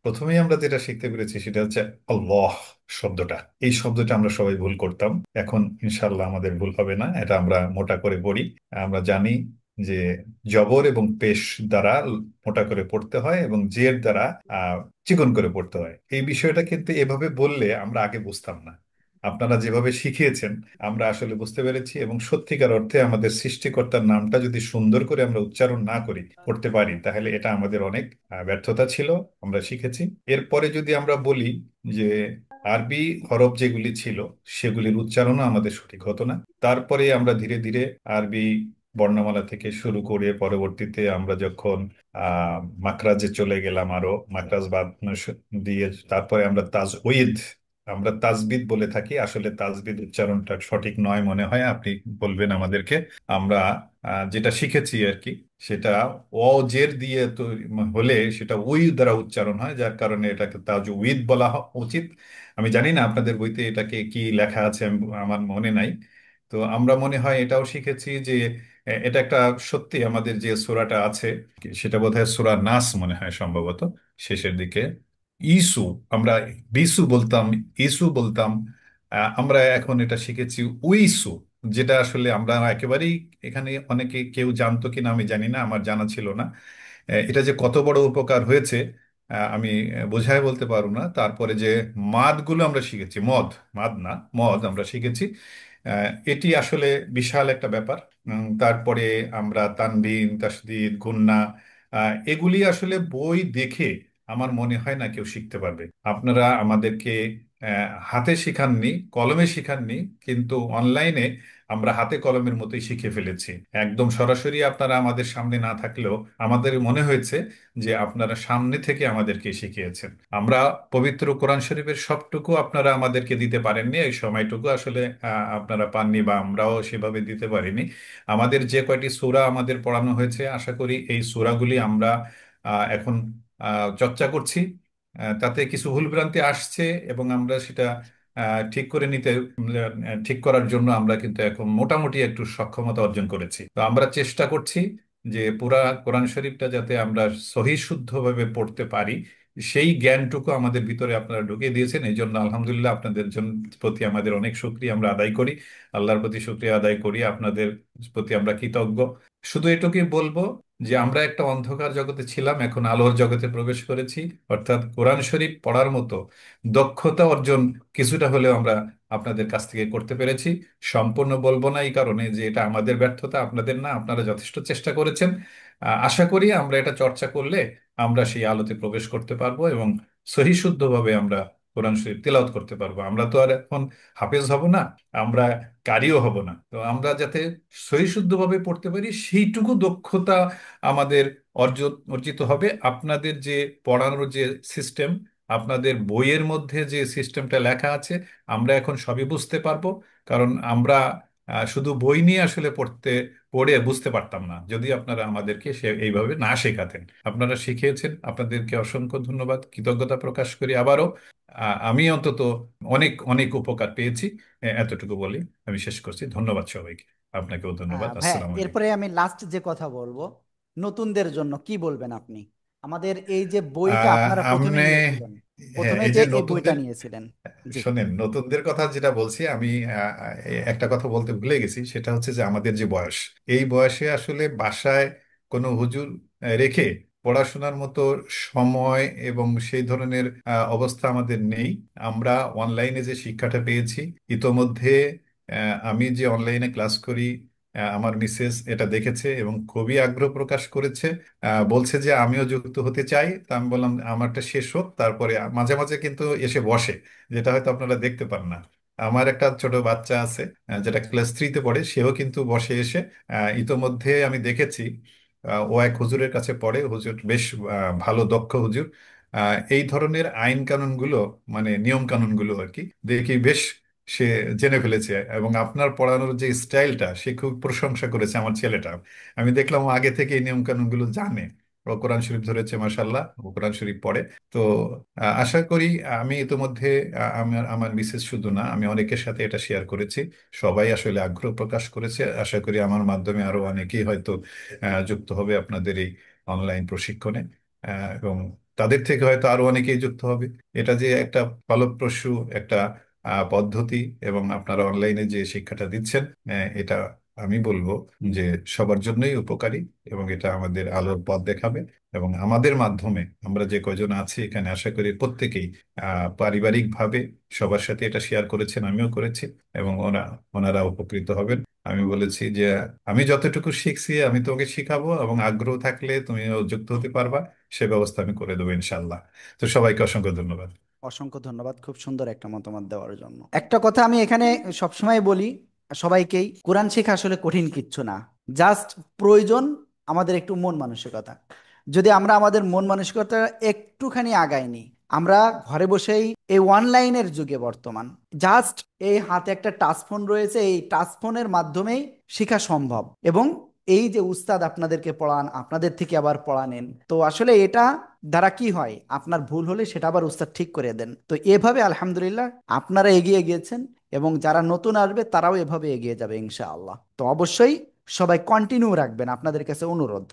প্রথমেই আমরা যেটা শিখতে পেরেছি সেটা হচ্ছে আল্লাহ শব্দটা। এই শব্দটা আমরা সবাই ভুল করতাম। এখন ইনশাল্লাহ আমাদের ভুল হবে না, এটা আমরা মোটা করে পড়ি। আমরা জানি যে জবর এবং পেশ দ্বারা মোটা করে পড়তে হয় এবং জের দ্বারা চিকন করে পড়তে হয়। এই বিষয়টা কিন্তু এভাবে বললে আমরা আগে বুঝতাম না। আপনারা যেভাবে শিখিয়েছেন আমরা আসলে বুঝতে পেরেছি, এবং সত্যিকার অর্থে আমাদের সৃষ্টিকর্তার নামটা যদি সুন্দর করে আমরা উচ্চারণ না করি করতে পারি তাহলে এটা আমাদের অনেক ব্যর্থতা ছিল। আমরা শিখেছি। এরপরে যদি আমরা বলি যে আরবি হরফ যেগুলি ছিল সেগুলির উচ্চারণও আমাদের সঠিক হতো না। তারপরে আমরা ধীরে ধীরে আরবি বর্ণমালা থেকে শুরু করে পরবর্তীতে আমরা যখন মাকরাজে চলে গেলাম, আরো মাকরাজ বাদ দিয়ে তারপরে আমরা তাজউইদ, আমরা তাজবিদ বলে থাকি, আসলে তাজবিদ উচ্চারণটা সঠিক নয় মনে হয়, আপনি বলবেন আমাদেরকে। আমরা যেটা শিখেছি আর কি, সেটা অ জের দিয়ে তো হলে সেটা উই দ্বারা উচ্চারণ হয়, যার কারণে এটাকে তাজউইদ বলা উচিত। আমি জানি না আপনাদের বইতে এটাকে কি লেখা আছে, আমার মনে নাই। তো আমরা মনে হয় এটাও শিখেছি যে এটা একটা সত্যি আমাদের যে সূরাটা আছে সেটা বোধহয় সূরা নাস মনে হয় সম্ভবত শেষের দিকে। ইসু, আমরা বিসু বলতাম, ইসু বলতাম। আমরা এখন এটা শিখেছি উইসু, যেটা আসলে আমরা একেবারেই এখানে অনেকে কেউ জানতো কিনা আমি জানি না, আমার জানা ছিল না। এটা যে কত বড় উপকার হয়েছে আমি বোঝায় বলতে পারবো না। তারপরে যে মাদগুলো আমরা শিখেছি, মাদ না মদ আমরা শিখেছি। এটি আসলে বিশাল একটা ব্যাপার। তারপরে আমরা তানবিন, তাসদিদ, গুন্না, এগুলি আসলে বই দেখে আমার মনে হয় না কেউ শিখতে পারবে। আপনারা আমাদেরকে হাতে শিখাননি, কলমে শিখাননি, কিন্তু অনলাইনে আমরা হাতে কলমের মতোই শিখে ফেলেছি। একদম সরাসরি আপনারা আমাদের সামনে না থাকলেও আমাদের মনে হয়েছে যে আপনারা সামনে থেকে আমাদেরকে শিখিয়েছেন। আমরা পবিত্র কোরআন শরীফের সবটুকু আপনারা আমাদেরকে দিতে পারেননি, এই সময়টুকু আসলে আপনারা পাননি বা আমরাও সেভাবে দিতে পারিনি। আমাদের যে কয়টি সূরা আমাদের পড়ানো হয়েছে আশা করি এই সূরাগুলি আমরা এখন চর্চা করছি। তাতে কিছু ভুলভ্রান্তি আসছে এবং আমরা সেটা ঠিক করে নিতে ঠিক করার জন্য আমরা কিন্তু এখন মোটামুটি একটু সক্ষমতা অর্জন করেছি। তো আমরা চেষ্টা করছি যে পুরা কোরআন শরীফটা যাতে আমরা সহি শুদ্ধভাবে পড়তে পারি, সেই জ্ঞানটুকু আমাদের ভিতরে আপনারা ঢুকিয়ে দিয়েছেন। এই জন্য আলহামদুলিল্লাহ আপনাদের জন্য প্রতি আমাদের অনেক শুকরিয়া আমরা আদায় করি। আল্লাহর প্রতি শুকরিয়া আদায় করি, আপনাদের প্রতি আমরা কৃতজ্ঞ। শুধু এটুকুই বলবো যে আমরা একটা অন্ধকার জগতে ছিলাম, এখন আলোর জগতে প্রবেশ করেছি। অর্থাৎ কোরআন শরীফ পড়ার মতো দক্ষতা অর্জন কিছুটা হলেও আমরা আপনাদের কাছ থেকে করতে পেরেছি। সম্পূর্ণ বলবো না এই কারণে যে এটা আমাদের ব্যর্থতা, আপনাদের না, আপনারা যথেষ্ট চেষ্টা করেছেন। আশা করি আমরা এটা চর্চা করলে আমরা সেই আলোতে প্রবেশ করতে পারবো এবং সহি শুদ্ধভাবে আমরা কোরআন শরীফ তেলাওয়াত করতে পারবো। আমরা তো আর এখন হাফেজ হব না, আমরা কারিও হব না। তো আমরা যাতে সহি শুদ্ধভাবে পড়তে পারি সেইটুকু দক্ষতা আমাদের অর্জিত হবে। আপনাদের যে পড়ানোর যে সিস্টেম, আপনাদের বইয়ের মধ্যে যে সিস্টেমটা লেখা আছে, আমরা এখন সবই বুঝতে পারবো। কারণ আমরা শুধু বই নিয়ে আসলে পড়ে বুঝতে পারতাম না যদি আপনারা আমাদেরকে এইভাবে না শেখাতেন। আপনারা শিখিয়েছেন, আপনাদেরকে অসংখ্য ধন্যবাদ, কৃতজ্ঞতা প্রকাশ করি আবারও। আমি অন্তত অনেক অনেক উপকার পেয়েছি। এতটুকু বলি আমি শেষ করছি। ধন্যবাদ সবাইকে। আপনাকেও ধন্যবাদ। ভাইয়া, আসসালামু এরপরে আলাইকুম। আমি লাস্ট যে কথা বলবো, নতুনদের জন্য কি বলবেন আপনি? আমাদের এই যে বইটা আপনারা প্রথমে আপনি, নিয়েছিলেন, হ্যাঁ, প্রথমে এই যে যে এই বইটা নতুনদের, নিয়েছিলেন। জি। শোনেন নতুনদের কথা যেটা বলছি আমি, একটা কথা বলতে ভুলে গেছি, সেটা হচ্ছে যে আমাদের যে বয়স, এই বয়সে আসলে বাসায় কোনো হুজুর রেখে পড়াশোনার মতো সময় এবং সেই ধরনের অবস্থা আমাদের নেই। আমরা অনলাইনে যে শিক্ষাটা পেয়েছি ইতোমধ্যে, আমি যে অনলাইনে ক্লাস করি, আমার মিসেস এটা দেখেছে এবং খুবই আগ্রহ প্রকাশ করেছে। বলছে যে আমিও যুক্ত হতে চাই। তা আমি বললাম আমারটা শেষ হোক, তারপরে মাঝে মাঝে কিন্তু এসে বসে, যেটা হয়তো আপনারা দেখতে পান না। আমার একটা ছোট বাচ্চা আছে যেটা ক্লাস 3-তে পড়ে, সেও কিন্তু বসে এসে ইতোমধ্যে আমি দেখেছি। ও এক হুজুরের কাছে পড়ে, হুজুর বেশ ভালো দক্ষ হুজুর। এই ধরনের আইন কানুনগুলো, মানে নিয়ম কানুনগুলো আর কি, দেখি বেশ সে জেনে ফেলেছে। এবং আপনার পড়ানোর যে স্টাইলটা সে খুব প্রশংসা করেছে আমার ছেলেটা। আমি দেখলাম ও আগে থেকে এই নিয়ম কানুনগুলো জানে। ও কোরআন শরীফ ধরেছে মাসাল্লাহ, ও কোরআন শরীফ পড়ে। তো আশা করি আমি ইতিমধ্যে আমার আমার মিসেস শুধু না, আমি অনেকের সাথে এটা শেয়ার করেছি, সবাই আসলে আগ্রহ প্রকাশ করেছে। আশা করি আমার মাধ্যমে আরো অনেকেই হয়তো যুক্ত হবে আপনাদের এই অনলাইন প্রশিক্ষণে। এবং তাদের থেকে হয়তো আরো অনেকেই যুক্ত হবে। এটা যে একটা ফলপ্রসূ একটা পদ্ধতি, এবং আপনারা অনলাইনে যে শিক্ষাটা দিচ্ছেন, এটা আমি বলবো যে সবার জন্যই উপকারী, এবং এটা আমাদের আলোর পথ দেখাবে। এবং আমাদের মাধ্যমে আমরা যে কয়জন আছি এখানে, আশা করি প্রত্যেকেই পারিবারিকভাবে সবার সাথে এটা শেয়ার করেছেন, আমিও করেছি, এবং ওনারা উপকৃত হবেন। আমি বলেছি যে আমি যতটুকু শিখছি আমি তোমাকে শিখাবো, এবং আগ্রহ থাকলে তুমিও যুক্ত হতে পারবা, সে ব্যবস্থা আমি করে দেবো ইনশাল্লাহ। তো সবাইকে অসংখ্য ধন্যবাদ। অসংখ্য ধন্যবাদ খুব সুন্দর একটা মতামত দেওয়ার জন্য। একটা কথা আমি এখানে সবসময় বলি সবাইকেই, কোরআন শেখা আসলে কঠিন কিচ্ছু না। জাস্ট প্রয়োজন আমাদের একটু মন মানসিকতা। যদি আমরা আমাদের মন মানসিকতা একটুখানি আগাইনি, আমরা ঘরে বসেই এই অনলাইনের যুগে বর্তমান জাস্ট এই হাতে একটা টাচ ফোন রয়েছে, এই টাচ ফোনের মাধ্যমেই শেখা সম্ভব। এবং এই যে উস্তাদ আপনাদেরকে পড়ান, আপনাদের থেকে আবার পড়ানেন, তো আসলে এটা দ্বারা কি হয়, আপনার ভুল হলে সেটা আবার উস্তাদ ঠিক করে দেন। তো এভাবে আলহামদুলিল্লাহ আপনারা এগিয়ে গিয়েছেন, এবং যারা নতুন আসবে তারাও এভাবে এগিয়ে যাবে ইনশাআল্লাহ। তো অবশ্যই সবাই কন্টিনিউ রাখবেন, আপনাদের কাছে অনুরোধ।